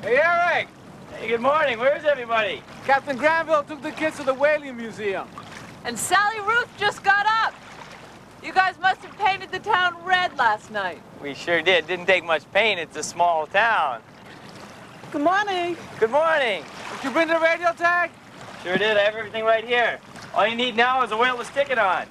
Hey, Eric! Hey, good morning. Where's everybody? Captain Granville took the kids to the Whaling Museum. And Sally Ruth just got up. You guys must have painted the town red last night. We sure did. Didn't take much paint. It's a small town. Good morning. Good morning. Did you bring the radio tag? Sure did. I have everything right here. All you need now is a whale to stick it on.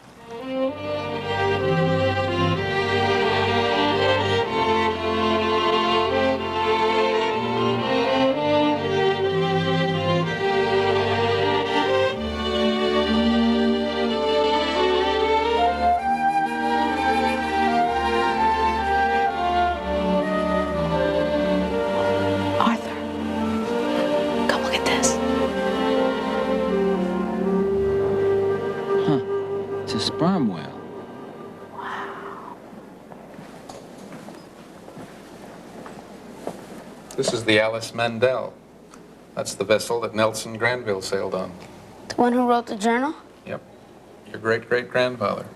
Sperm whale. Wow. This is the Alice Mandel. That's the vessel that Nelson Granville sailed on. The one who wrote the journal? Yep. Your great-great-grandfather.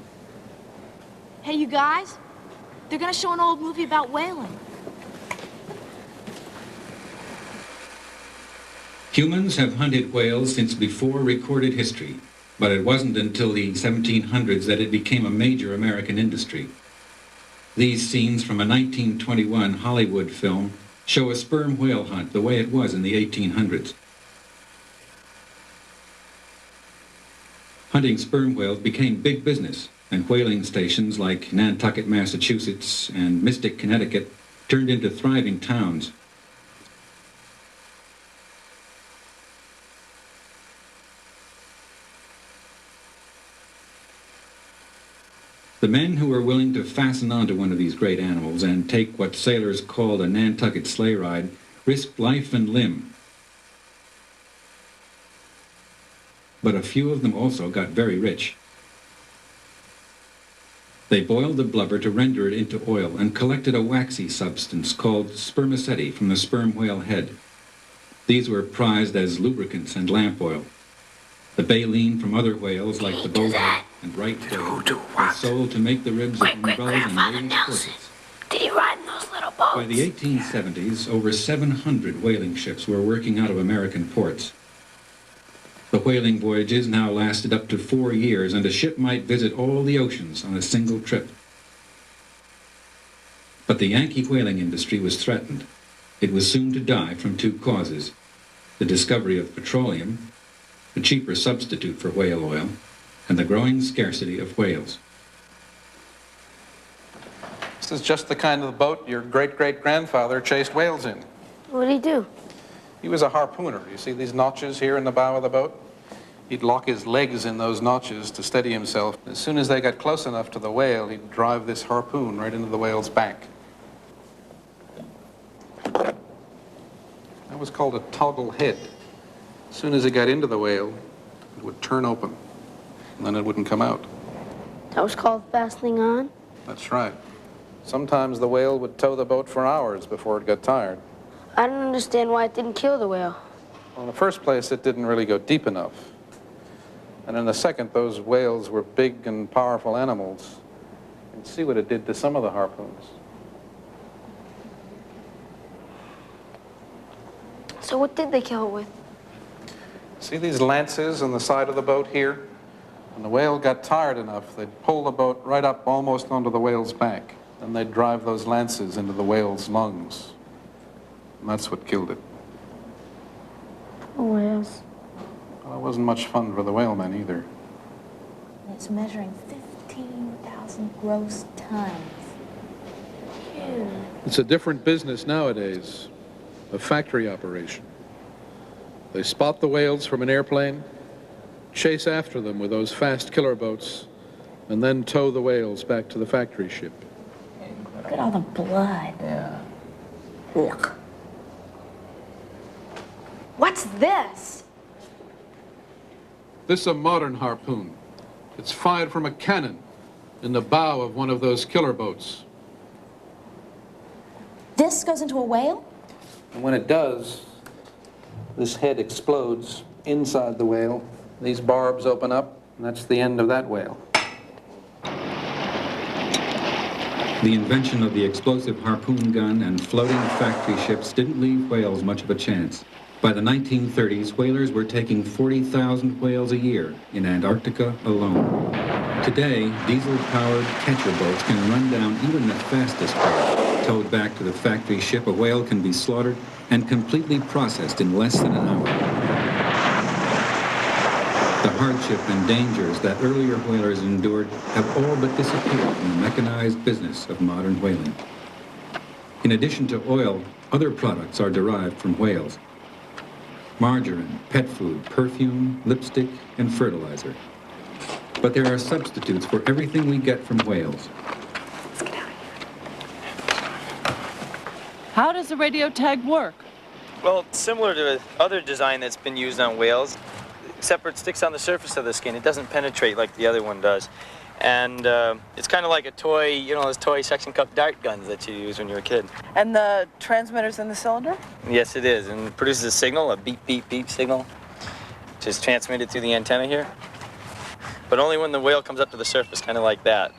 Hey, you guys. They're gonna show an old movie about whaling. Humans have hunted whales since before recorded history. But it wasn't until the 1700s that it became a major American industry. These scenes from a 1921 Hollywood film show a sperm whale hunt the way it was in the 1800s. Hunting sperm whales became big business, and whaling stations like Nantucket, Massachusetts, and Mystic, Connecticut turned into thriving towns. The men who were willing to fasten onto one of these great animals and take what sailors called a Nantucket sleigh ride risked life and limb. But a few of them also got very rich. They boiled the blubber to render it into oil and collected a waxy substance called spermaceti from the sperm whale head. These were prized as lubricants and lamp oil. The baleen from other whales like the bowhead and right whale was sold to make the ribs of umbrellas and ladies' corsets. Did he ride in those little boats? By the 1870s, over 700 whaling ships were working out of American ports. The whaling voyages now lasted up to 4 years, and a ship might visit all the oceans on a single trip. But the Yankee whaling industry was threatened. It was soon to die from two causes: the discovery of petroleum, a cheaper substitute for whale oil, and the growing scarcity of whales. This is just the kind of boat your great-great-grandfather chased whales in. What did he do? He was a harpooner. You see these notches here in the bow of the boat? He'd lock his legs in those notches to steady himself. As soon as they got close enough to the whale, he'd drive this harpoon right into the whale's back. That was called a toggle head. As soon as it got into the whale, it would turn open, and then it wouldn't come out. That was called fastening on? That's right. Sometimes the whale would tow the boat for hours before it got tired. I don't understand why it didn't kill the whale. Well, in the first place, it didn't really go deep enough. And in the second, those whales were big and powerful animals. You can see what it did to some of the harpoons. So what did they kill it with? See these lances on the side of the boat here? When the whale got tired enough, they'd pull the boat right up almost onto the whale's back. Then they'd drive those lances into the whale's lungs. And that's what killed it. Poor whales. Well, it wasn't much fun for the whalemen either. It's measuring 15,000 gross tons. Huge. It's a different business nowadays, a factory operation. They spot the whales from an airplane, chase after them with those fast killer boats, and then tow the whales back to the factory ship. Look at all the blood. Yeah. Look. What's this? This is a modern harpoon. It's fired from a cannon in the bow of one of those killer boats. This goes into a whale? And when it does, this head explodes inside the whale. These barbs open up, and that's the end of that whale. The invention of the explosive harpoon gun and floating factory ships didn't leave whales much of a chance. By the 1930s, whalers were taking 40,000 whales a year in Antarctica alone. Today, diesel-powered catcher boats can run down even the fastest whale. Towed back to the factory ship, a whale can be slaughtered and completely processed in less than an hour. The hardship and dangers that earlier whalers endured have all but disappeared from the mechanized business of modern whaling. In addition to oil, other products are derived from whales. Margarine, pet food, perfume, lipstick, and fertilizer. But there are substitutes for everything we get from whales. Let's get out of here. How does the radio tag work? Well, it's similar to other design that's been used on whales, except for it sticks on the surface of the skin. It doesn't penetrate like the other one does. And it's kind of like a toy, you know, those toy suction cup dart guns that you use when you were a kid. And the transmitter's in the cylinder? Yes, it is, and it produces a signal, a beep, beep, beep signal, which is transmitted through the antenna here. But only when the whale comes up to the surface, kind of like that.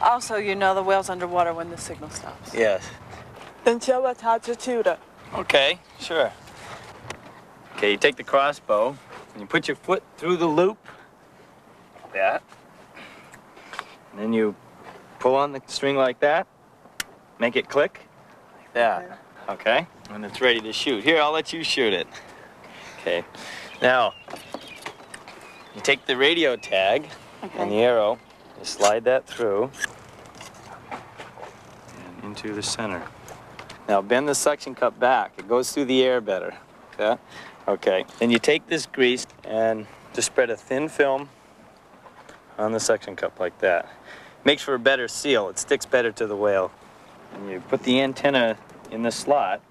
Also, you know the whale's underwater when the signal stops. Yes. Okay, sure. Okay, you take the crossbow, and you put your foot through the loop, like that. And then you pull on the string like that, make it click, like that, okay? And it's ready to shoot. Here, I'll let you shoot it. Okay, now, you take the radio tag and the arrow, you slide that through and into the center. Now bend the suction cup back. It goes through the air better, okay? Okay, then you take this grease and just spread a thin film on the suction cup like that. Makes for a better seal. It sticks better to the whale. And you put the antenna in the slot.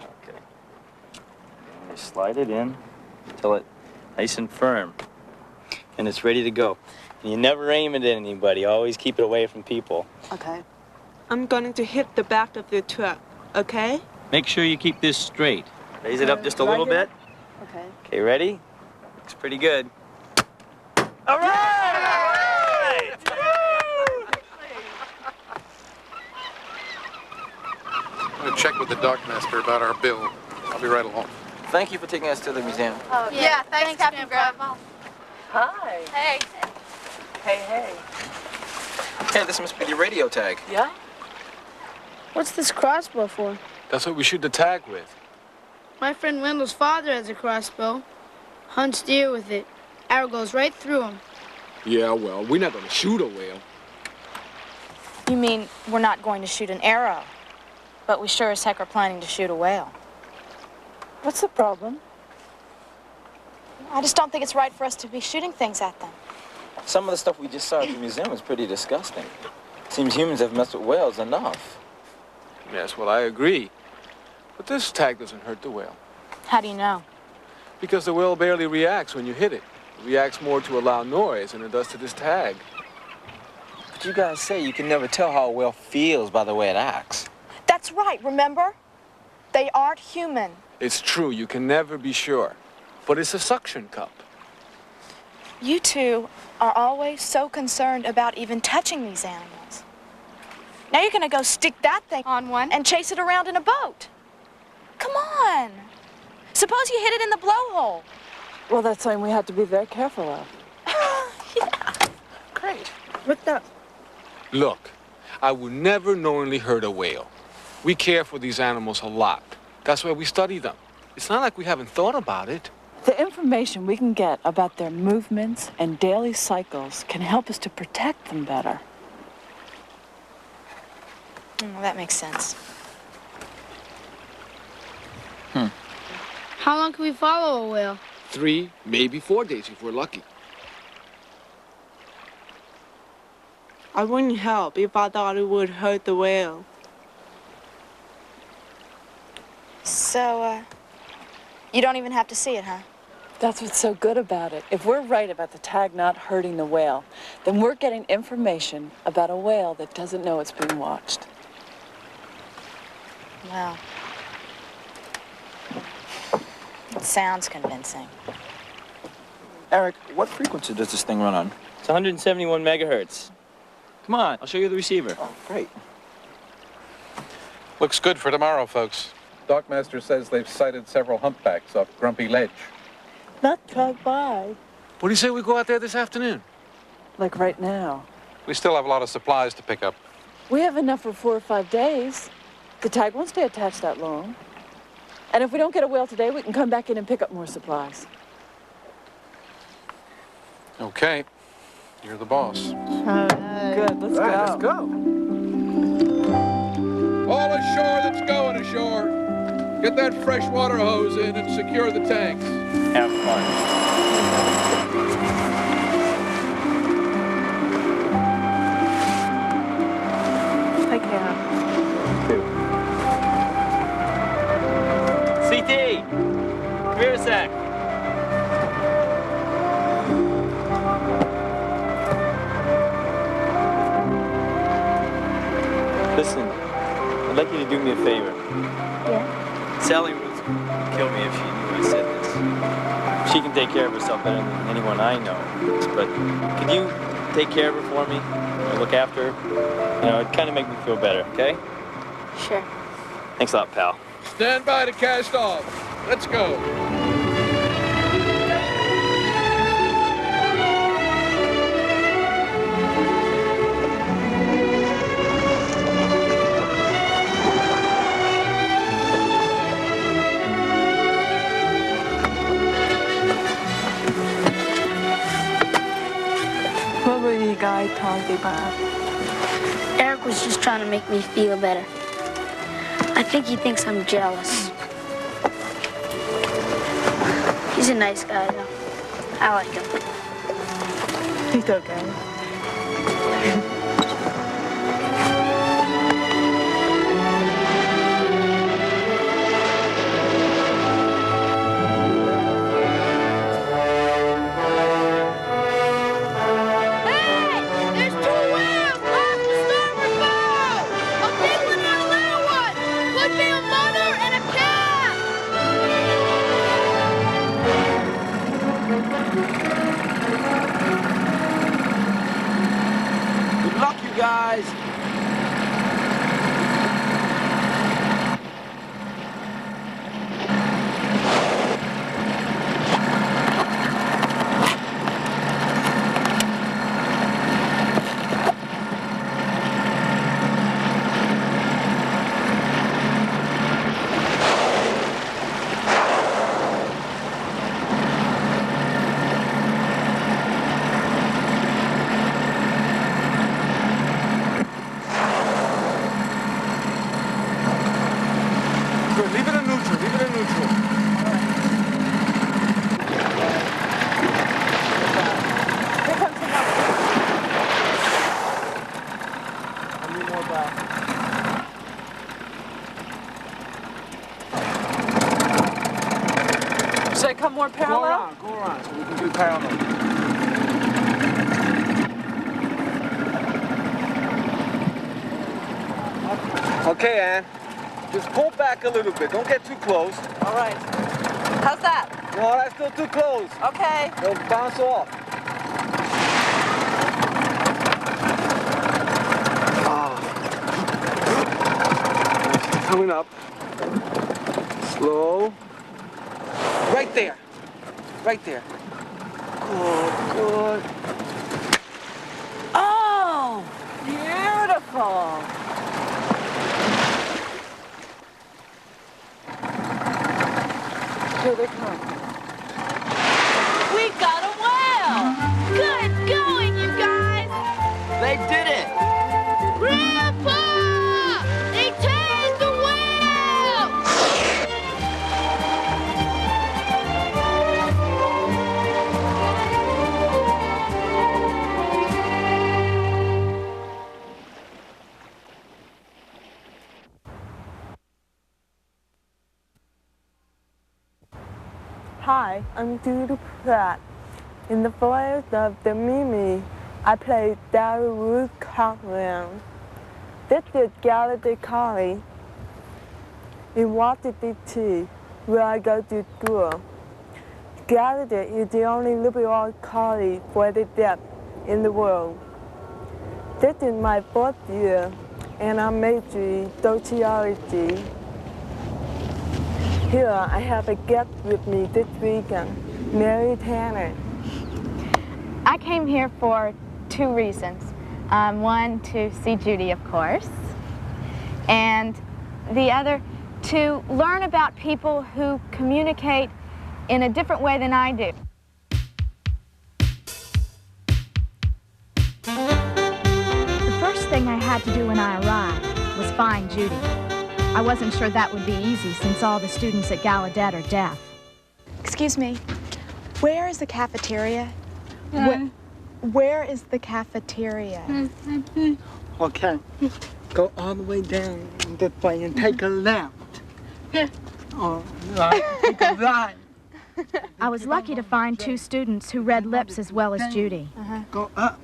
Okay. And you slide it in until it's nice and firm. And it's ready to go. And you never aim it at anybody. Always keep it away from people. Okay. I'm going to hit the back of the truck, okay? Make sure you keep this straight. Raise it up just a little bit. Okay. Okay, ready? Looks pretty good. All right! I'm going to check with the dockmaster about our bill. I'll be right along. Thank you for taking us to the museum. Oh, yeah, thanks, Captain Grandpa. Hi. Hey. Hey. Hey, this must be your radio tag. Yeah? What's this crossbow for? That's what we shoot the tag with. My friend Wendell's father has a crossbow. Hunts deer with it. Arrow goes right through him. Yeah, well, we're not gonna shoot a whale. You mean we're not going to shoot an arrow, but we sure as heck are planning to shoot a whale? What's the problem? I just don't think it's right for us to be shooting things at them. Some of the stuff we just saw at the museum was pretty disgusting. Seems humans have messed with whales enough. Yes, well, I agree. But this tag doesn't hurt the whale. How do you know? Because the whale barely reacts when you hit it. It reacts more to a loud noise than it does to this tag. But you guys say you can never tell how a whale feels by the way it acts. That's right, remember? They aren't human. It's true, you can never be sure. But it's a suction cup. You two are always so concerned about even touching these animals. Now you're gonna go stick that thing on one and chase it around in a boat. Come on. Suppose you hit it in the blowhole. Well, that's something we have to be very careful of. Yeah. Great. What's that? Look, I would never knowingly hurt a whale. We care for these animals a lot. That's why we study them. It's not like we haven't thought about it. The information we can get about their movements and daily cycles can help us to protect them better. That makes sense. How long can we follow a whale? 3, maybe 4 days if we're lucky. I wouldn't help if I thought it would hurt the whale. So, you don't even have to see it, huh? That's what's so good about it. If we're right about the tag not hurting the whale, then we're getting information about a whale that doesn't know it's being watched. Wow. It sounds convincing. Eric, what frequency does this thing run on? It's 171 megahertz. Come on, I'll show you the receiver. Oh, great. Looks good for tomorrow, folks. Dockmaster says they've sighted several humpbacks off Grumpy Ledge. Not close by. What do you say we go out there this afternoon? Like right now. We still have a lot of supplies to pick up. We have enough for 4 or 5 days. The tag won't stay attached that long. And if we don't get a whale today, we can come back in and pick up more supplies. Okay. You're the boss. Good, let's go. Let's go. All ashore that's going ashore. Get that freshwater hose in and secure the tanks. Have fun. Take care. CT, come here a sec. Listen, I'd like you to do me a favor. Yeah? Sally would kill me if she knew I said this. She can take care of herself better than anyone I know. But could you take care of her for me? Or look after her? You know, it'd kind of make me feel better, okay? Sure. Thanks a lot, pal. Stand by to cast off. Let's go. What were you guys talking about? Eric was just trying to make me feel better. I think he thinks I'm jealous. He's a nice guy, though. I like him. He's okay. Guys. Leave it in neutral. Leave it in neutral. Here comes the number. I need more back. Should I come more parallel? Go around, so we can do parallel. Okay, Ann. Just pull back a little bit. Don't get too close. All right. How's that? No, that's still too close. Okay. It'll bounce off. Coming up. Slow. Right there. Right there. Good, good. Oh, beautiful. Here they come. We got a whale! Good going, you guys! They did it! Grandpa! They tagged the whale! Hi, I'm Judy Pratt. In the voice of the Mimi, I played Darry Ruth Cochran. This is Gallaudet College in Washington, D.C., where I go to school. Gallaudet is the only liberal arts college for the deaf in the world. This is my 4th year, and I'm majoring Audiology. Here, I have a guest with me this weekend, Mary Tanner. I came here for 2 reasons. One, to see Judy, of course, and the other, to learn about people who communicate in a different way than I do. The first thing I had to do when I arrived was find Judy. I wasn't sure that would be easy since all the students at Gallaudet are deaf. Excuse me, where is the cafeteria? Where is the cafeteria? Okay, go all the way down this way and take a left. Or take a right. I was lucky to find 2 students who read lips as well as Judy. Go up.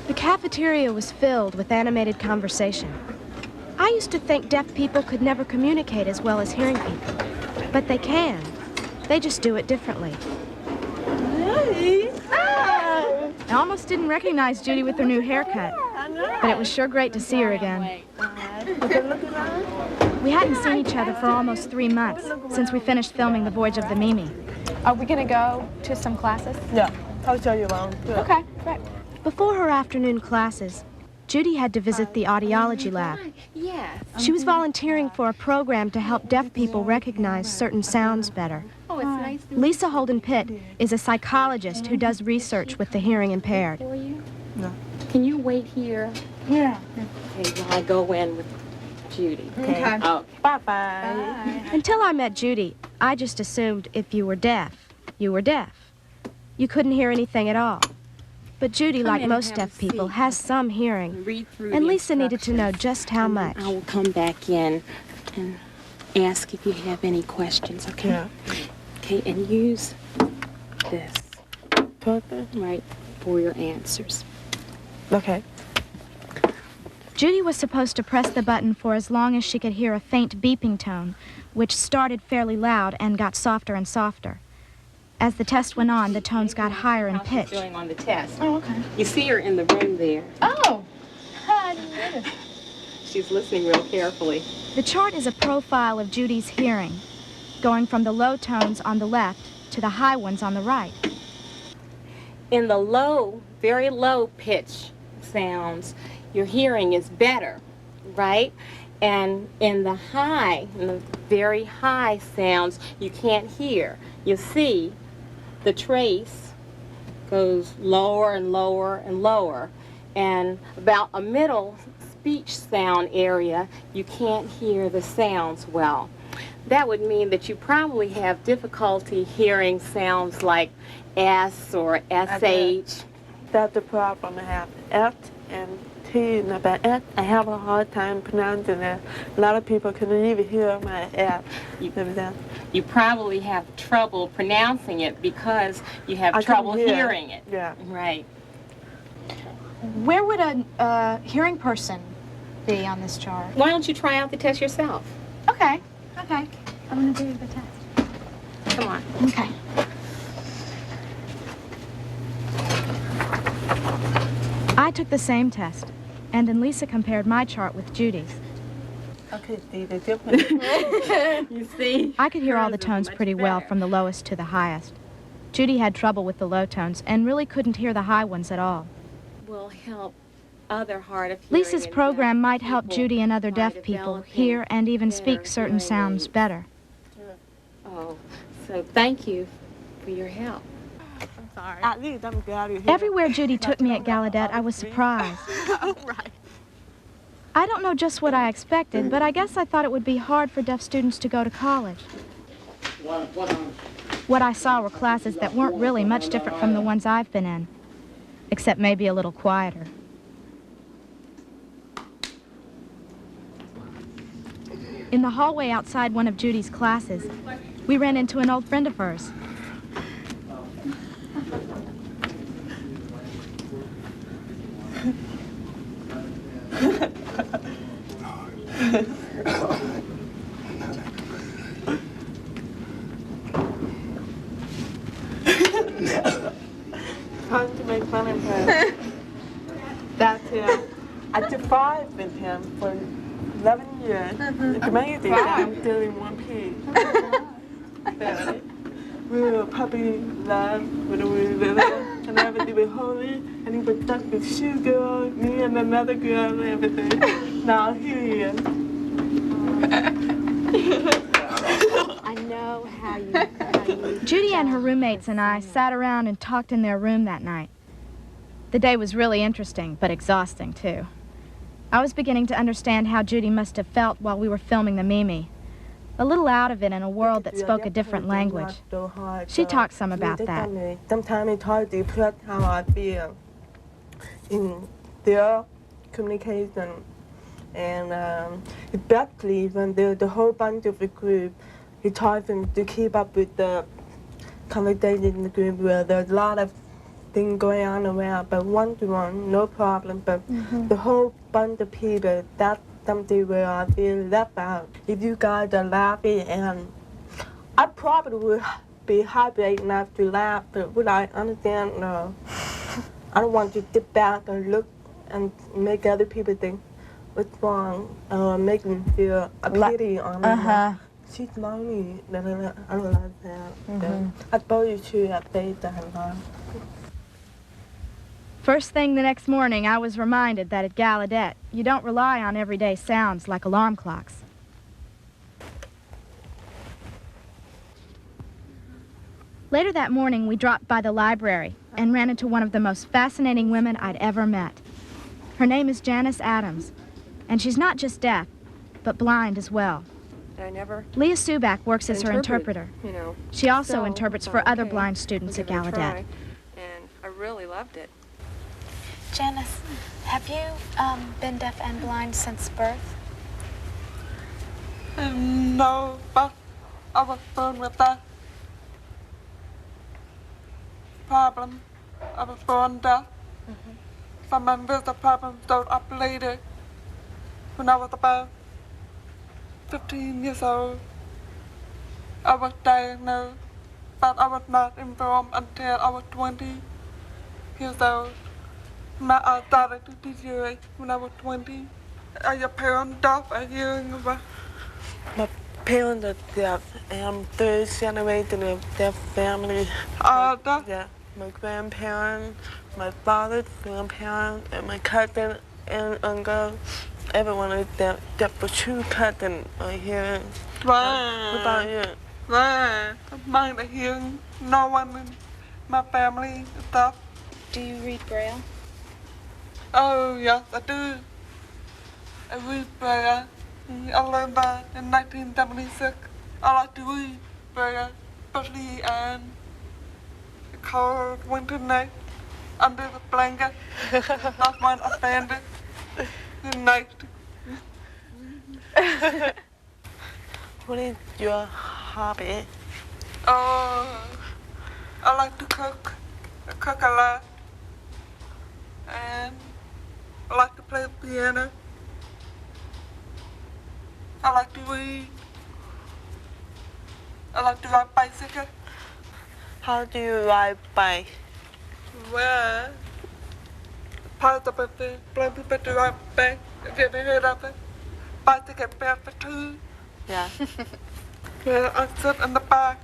The cafeteria was filled with animated conversation. I used to think deaf people could never communicate as well as hearing people, but they can. They just do it differently. I almost didn't recognize Judy with her new haircut, but it was sure great to see her again. We hadn't seen each other for almost 3 months since we finished filming The Voyage of the Mimi. Are we going to go to some classes? Yeah, I'll show you around. Okay, right. Before her afternoon classes, Judy had to visit the Audiology lab. She was volunteering for a program to help deaf people recognize certain sounds better. Oh, it's nice. Lisa Holden Pitt is a psychologist who does research with the hearing impaired. No. Can you wait here? Yeah. Okay, while I go in with Judy. Okay. Oh. Bye-bye. Until I met Judy, I just assumed if you were deaf, you were deaf. You couldn't hear anything at all. But Judy, like most deaf people, has some hearing. And Lisa needed to know just how much. I will come back in and ask if you have any questions, okay? Yeah. Okay, and use this. Right, for your answers. Okay. Judy was supposed to press the button for as long as she could hear a faint beeping tone, which started fairly loud and got softer and softer. As the test went on, the tones got higher in pitch. Doing on the test. Oh, okay. You see her in the room there. Oh, I didn't notice. She's listening real carefully. The chart is a profile of Judy's hearing, going from the low tones on the left to the high ones on the right. In the low, very low pitch sounds, your hearing is better, right? And in the high, in the very high sounds, you can't hear. You see, the trace goes lower and lower and lower. And about a middle speech sound area, you can't hear the sounds well. That would mean that you probably have difficulty hearing sounds like S or SH. That's the problem I have. F and T, but S, I have a hard time pronouncing it. A lot of people couldn't even hear my F. You probably have trouble pronouncing it because you have trouble hearing it. Yeah. Right. Where would a hearing person be on this chart? Why don't you try out the test yourself? Okay, okay. I'm going to do the test. Come on. Okay. I took the same test, and then Lisa compared my chart with Judy's. I could see the difference. You see? I could hear all the tones pretty well from the lowest to the highest. Judy had trouble with the low tones and really couldn't hear the high ones at all. Will help other hard of hearing. Lisa's program might help Judy and other deaf people hear and even speak certain sounds better. Oh, so thank you for your help. Sorry. At least I'm glad you're here. Everywhere Judy took me at Gallaudet, I was surprised. Right. I don't know just what I expected, but I guess I thought it would be hard for deaf students to go to college. What I saw were classes that weren't really much different from the ones I've been in, except maybe a little quieter. In the hallway outside one of Judy's classes, we ran into an old friend of hers. Fun to make fun of her. that I survived with him for 11 years. It's amazing that I'm still in one piece. We were puppy love when we were little, and everything was holy, and he was stuck with shoe girl, me and another girl, and everything. Now here he is. I know how you. Judy and her roommates and I sat around and talked in their room that night. The day was really interesting, but exhausting, too. I was beginning to understand how Judy must have felt while we were filming the Mimi. A little out of it in a world that spoke a different language. She talked some about that. Sometimes it's hard to express how I feel in their communication. And especially when there's a whole bunch of the group, it's hard to keep up with the conversation in the group where there's a lot of things going on around, but one-to-one, no problem. But the whole bunch of people, that's something where I feel left out. If you guys are laughing, and I probably would be happy enough to laugh, but would I understand? No. I don't want to sit back and look and make other people think what's wrong, or make them feel a pity on me. She's lonely. I don't like that. I suppose you should have faith in her. First thing the next morning, I was reminded that at Gallaudet, you don't rely on everyday sounds like alarm clocks. Later that morning, we dropped by the library and ran into one of the most fascinating women I'd ever met. Her name is Janice Adams, and she's not just deaf, but blind as well. Leah Subak works as her interpreter. You know, she also interprets for other blind students at Gallaudet. And I really loved it. Janice, have you been deaf and blind since birth? No, but I was born with that problem. I was born deaf. Some of the problems showed up later when I was about 15 years old. I was diagnosed, but I was not informed until I was 20 years old. My eyes started to deteriorate when I was 20. Are your parents deaf or hearing? My parents are deaf, and I'm third generation of deaf family. Deaf? Yeah, my grandparents, my father's grandparents, and my cousin and uncle. Everyone is deaf, except for two cousins are hearing. Wow. What about you? Wow. Mine are hearing. No one in my family is deaf. Do you read Braille? Oh, yes, I do. I read Braille. I learned that in 1976. I like to read Braille, especially on a cold winter night under the blanket. That's when I spend it. The night. What is your hobby? Oh, I like to cook. I cook a lot. And I like to play the piano. I like to read. I like to ride bicycle. How do you ride bike? Well, part of it, blind people to ride bike. Have you ever heard of it? Bicycle pair for two. Yeah. Well, I sit in the back.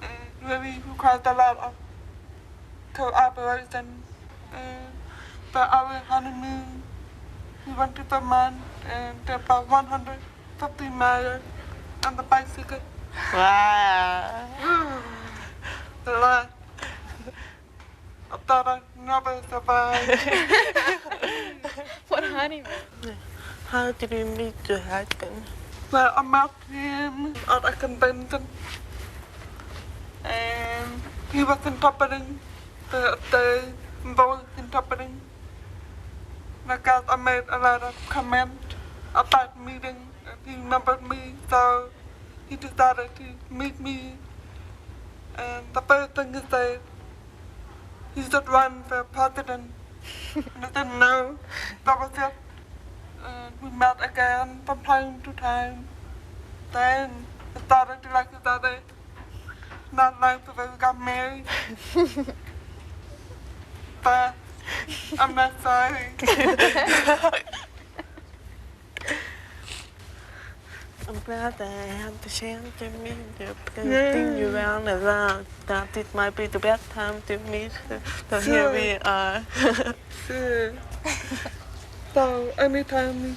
It really requires a lot of cooperation. But our honeymoon, we went to Vermont and did about 150 miles on the bicycle. Wow. A lot. I thought I'd never survive. What honeymoon? How did you meet your husband? Well, I met him at a convention. And he was interpreting the voice interpreting. And I guess I made a lot of comments at that meeting. And he remembered me, so he decided to meet me. And the first thing he said, he should run for president. And I didn't know. That was it. And we met again from time to time. Then I started to like each other. Not long before we got married. But I'm not sorry. I'm glad that I had the chance to meet you because you around and around. That it might be the best time to meet you. So here we are. Sure. So anytime you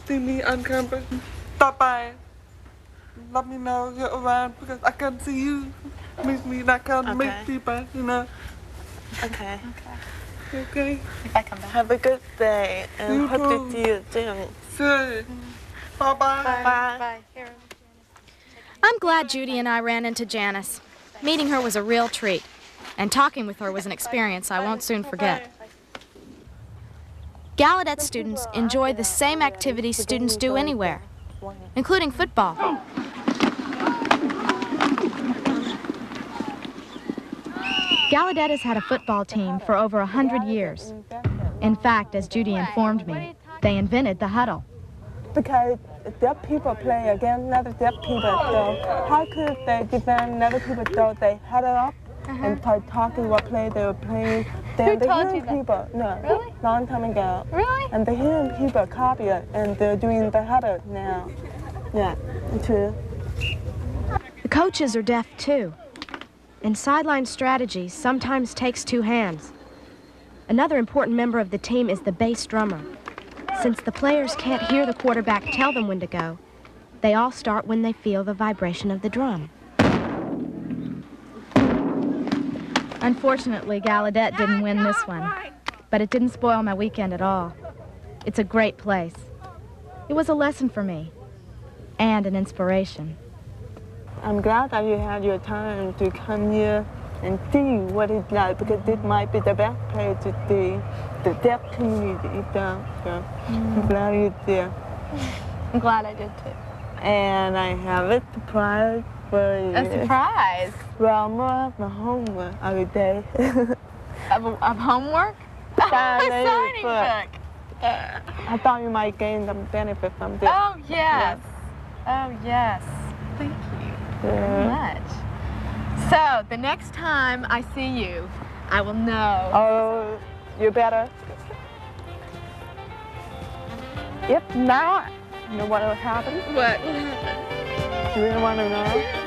see me on campus, stop by. Let me know you're around because I can see you. Meet me, I can meet people, you know. Okay. Okay. If I come back. Have a good day and hope to see you soon. Sure. Bye-bye. Bye. I'm glad Judy and I ran into Janice. Meeting her was a real treat, and talking with her was an experience I won't soon forget. Gallaudet students enjoy the same activities students do anywhere, including football. Gallaudet has had a football team for over 100 years. In fact, as Judy informed me, they invented the huddle. Because deaf people play against other deaf people, so how could they defend other people? So they huddle up and start talking what play they were playing. Then the hearing people, long time ago. Really? And the hearing people copy it, and they're doing the huddle now. Yeah, true. The coaches are deaf too, and sideline strategy sometimes takes two hands. Another important member of the team is the bass drummer. Since the players can't hear the quarterback tell them when to go, they all start when they feel the vibration of the drum. Unfortunately, Gallaudet didn't win this one, but it didn't spoil my weekend at all. It's a great place. It was a lesson for me, and an inspiration. I'm glad that you had your time to come here and see what it's like, because this might be the best place to see the deaf community. So I'm glad you're there. I'm glad I did too. And I have a surprise for you. A surprise? Well, more of my homework every day. Of homework? A signing book. I thought you might gain some benefit from this. Oh, yes. Oh, yes. Thank you very much. So, the next time I see you, I will know. Oh, you better. If not, you know what will happen? What will happen? Do you want to know?